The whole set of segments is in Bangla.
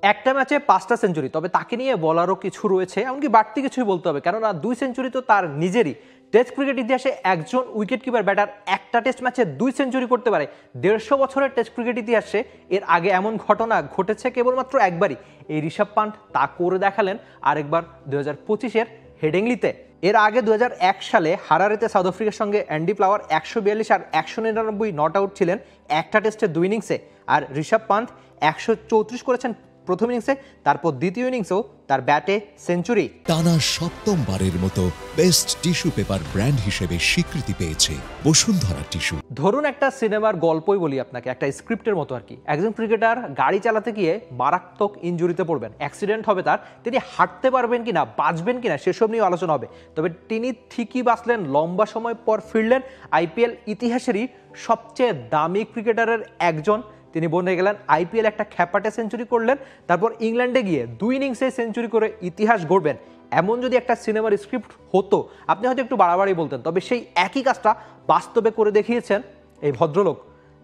একটা ম্যাচে 5টা সেঞ্চুরি, তবে তাকে নিয়ে বলারও কিছু রয়েছে, এমনকি বাড়তি কিছুই বলতে হবে, কেননা 2 সেঞ্চুরি তো তার নিজেরই। টেস্ট ক্রিকেট ইতিহাসে একজন উইকেট কিপার ব্যাটার একটা টেস্ট ম্যাচে 2 সেঞ্চুরি করতে পারে 150 বছরের টেস্ট ক্রিকেট ইতিহাসে। এর আগে এমন ঘটনা ঘটেছে কেবলমাত্র একবারই, এই ঋষভ পান্ট তা করে দেখালেন আরেকবার 2025-এর হেডিংলিতে। এর আগে 2001 সালে হারারেতে সাউথ আফ্রিকার সঙ্গে অ্যান্ডি ফ্লাওয়ার 142 আর 199 নট আউট ছিলেন একটা টেস্টে 2 ইনিংসে, আর ঋষভ পান্ট 134 করেছেন প্রথম ইনিংসে, তারপর দ্বিতীয় ইনিংসেও তার ব্যাটে সেঞ্চুরি। টানা সপ্তমবারের মতো বেস্ট টিস্যু পেপার ব্র্যান্ড হিসেবে স্বীকৃতি পেয়েছে বসুন্ধরা টিস্যু। ধরুন একটা সিনেমার গল্পই বলি আপনাকে, একটা স্ক্রিপ্টের মতো আর কি। একজন ক্রিকেটার গাড়ি চালাতে গিয়ে মারাত্মক ইনজুরিতে পড়বেন, অ্যাক্সিডেন্ট হবে তার, তিনি হাঁটতে পারবেন কিনা, বাঁচবেন কিনা সেসব নিয়ে আলোচনা হবে। তবে তিনি ঠিকই বাঁচলেন, লম্বা সময় পর ফিরলেন, আইপিএল ইতিহাসেরই সবচেয়ে দামি ক্রিকেটারের একজন তিনি বনে গেলেন। আইপিএল একটা খ্যাপাটে সেঞ্চুরি করলেন, তারপর ইংল্যান্ডে গিয়ে 2 ইনিংসে সেঞ্চুরি করে ইতিহাস গড়বেন। এমন যদি একটা সিনেমার স্ক্রিপ্ট হতো, আপনি হয়তো একটু বাড়াবাড়ি বলতেন, তবে সেই একই কাজটা বাস্তবে করে দেখিয়েছেন এই ভদ্রলোক।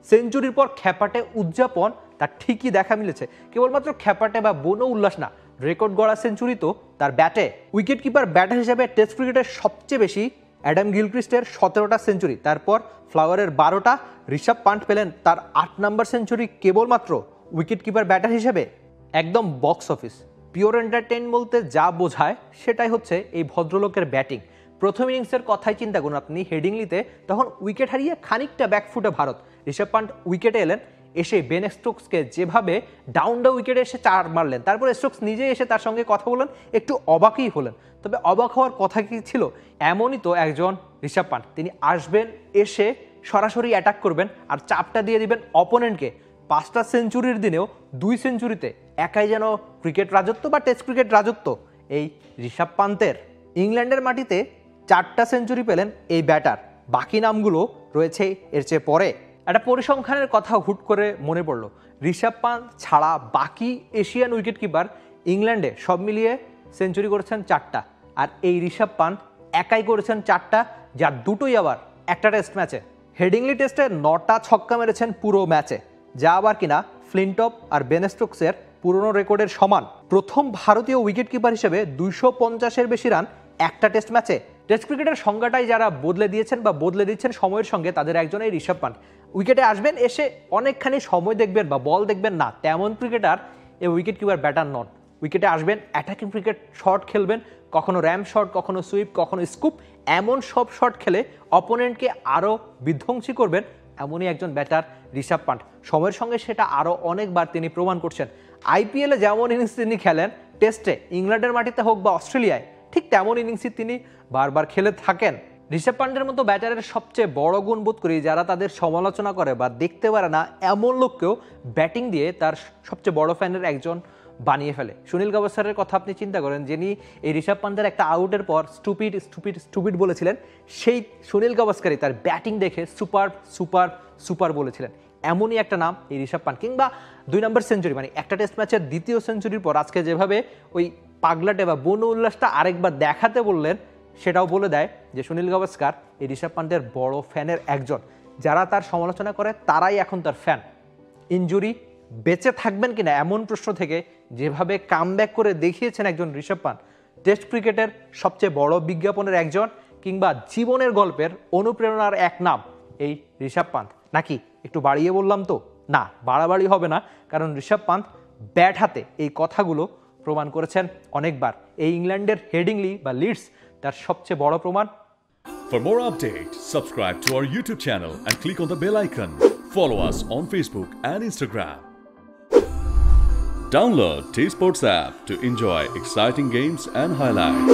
সেঞ্চুরির পর খ্যাপাটে উদযাপন তার ঠিকই দেখা মিলেছে, কেবলমাত্র খ্যাপাটে বা বন উল্লাস না, রেকর্ড গড়া সেঞ্চুরি তো তার ব্যাটে। উইকেট কিপার ব্যাটার হিসেবে টেস্ট ক্রিকেটের সবচেয়ে বেশি অ্যাডাম গিলক্রিস্টের 17টা সেঞ্চুরি, তারপর ফ্লাওয়ারের 12টা, ঋষভ পান্ট পেলেন তার 8 নম্বর সেঞ্চুরি কেবলমাত্র উইকেট কিপার ব্যাটার হিসেবে। একদম বক্স অফিস, পিওর এন্টারটেইন বলতে যা বোঝায় সেটাই হচ্ছে এই ভদ্রলোকের ব্যাটিং। প্রথম ইনিংসের কথাই চিন্তা করুন আপনি, হেডিংলিতে তখন উইকেট হারিয়ে খানিকটা ব্যাকফুটে ভারত। ঋষভ পান্ট উইকেটে এলেন, এসে বেন স্টোকসকে যেভাবে ডাউন দ্য উইকেটে এসে 4 মারলেন, তারপর স্টোকস নিজে এসে তার সঙ্গে কথা বললেন, একটু অবাকই হলেন। তবে অবাক হওয়ার কথা কি ছিল? এমনই তো একজন ঋষভ পান্ট, তিনি আসবেন, এসে সরাসরি অ্যাটাক করবেন আর চাপটা দিয়ে দিবেন অপোনেন্টকে। 5টা সেঞ্চুরির দিনেও 2 সেঞ্চুরিতে একাই যেন ক্রিকেট রাজত্ব বা টেস্ট ক্রিকেট রাজত্ব এই ঋষভ পান্তের। ইংল্যান্ডের মাটিতে 4টা সেঞ্চুরি পেলেন এই ব্যাটার, বাকি নামগুলো রয়েছে এর চেয়ে পরে। একটা পরিসংখ্যানের কথা হুট করে মনে পড়লো, ঋষভ পান্ট ছাড়া বাকি এশিয়ান উইকেট কিপার ইংল্যান্ডে সব মিলিয়ে সেঞ্চুরি করেছেন 4টা, আর এই ঋষভ পান্ট একাই করেছেন 4টা, যার 2টোই আবার একটা টেস্ট ম্যাচে। হেডিংলি টেস্টে 9টা ছক্কা মেরেছেন পুরো ম্যাচে, যা আবার কিনা ফ্লিনটপ আর বেন স্টোকসের পুরনো রেকর্ডের সমান। প্রথম ভারতীয় উইকেট কিপার হিসেবে 250-এর বেশি রান একটা টেস্ট ম্যাচে। টেস্ট ক্রিকেটের সংজ্ঞাটাই যারা বদলে দিয়েছেন বা বদলে দিচ্ছেন সময়ের সঙ্গে, তাদের একজন এই ঋষভ পান্ট। উইকেটে আসবেন, এসে অনেকখানি সময় দেখবেন বা বল দেখবেন না, তেমন ক্রিকেটার এই উইকেট কিপার ব্যাটার নন। উইকেটে আসবেন, অ্যাটাকিং ক্রিকেট, শট খেলবেন, কখনো র্যাম শট, কখনো সুইপ, কখনো স্কুপ, এমন সব শট খেলে অপোনেন্টকে আরও বিধ্বংসী করবেন, এমনই একজন ব্যাটার ঋষভ পান্ট। সময়ের সঙ্গে সেটা আরও অনেকবার তিনি প্রমাণ করছেন। আইপিএলে যেমন ইনিংস তিনি খেলেন, টেস্টে ইংল্যান্ডের মাটিতে হোক বা অস্ট্রেলিয়ায়, ঠিক তেমন ইনিংসই তিনি বারবার খেলে থাকেন। ঋষভ পান্টের মতো ব্যাটারের সবচেয়ে বড় গুণ বোধ করি যারা তাদের সমালোচনা করে বা দেখতে পারে না এমন লোককেও ব্যাটিং দিয়ে তার সবচেয়ে বড় ফ্যানের একজন বানিয়ে ফেলে। সুনীল গাভাস্কারের কথা আপনি চিন্তা করেন, যিনি এই ঋষভ পান্তের একটা আউটের পর স্টুপিড স্টুপিড স্টুপিড বলেছিলেন, সেই সুনীল গাভাস্কারই তার ব্যাটিং দেখে সুপার সুপার সুপার বলেছিলেন। এমনই একটা নাম এই ঋষভ পান্ট। কিংবা 2 নম্বর সেঞ্চুরি, মানে একটা টেস্ট ম্যাচের দ্বিতীয় সেঞ্চুরির পর আজকে যেভাবে ওই পাগলাটে বা বন উল্লাসটা আরেকবার দেখাতে বললেন, সেটাও বলে দেয় যে সুনীল গাভাস্কার এই ঋষভ পান্তের বড় ফ্যানের একজন। যারা তার সমালোচনা করে তারাই এখন তার ফ্যান। ইনজুরি বেঁচে থাকবেন কিনা এমন প্রশ্ন থেকে যেভাবে কামব্যাক করে দেখিয়েছেন একজন ঋষভ পান্ট, টেস্ট ক্রিকেটের সবচেয়ে বড় বিজ্ঞাপনের একজন, কিংবা জীবনের গল্পের অনুপ্রেরণার এক নাম এই ঋষভ পান্ট। নাকি একটু বাড়িয়ে বললাম তো? না, বাড়াবাড়ি হবে না, কারণ ঋষভ পান্ট ব্যাট হাতে এই কথাগুলো প্রমাণ করেছেন অনেকবার। এই ইংল্যান্ডের হেডিংলি বা লিডস তার সবচেয়ে বড় প্রমাণ। For more updates, subscribe to our YouTube channel and click on the bell icon. Follow us on Facebook and Instagram. Download T-Sports app to enjoy exciting games and highlights.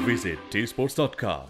Visit tsports.com.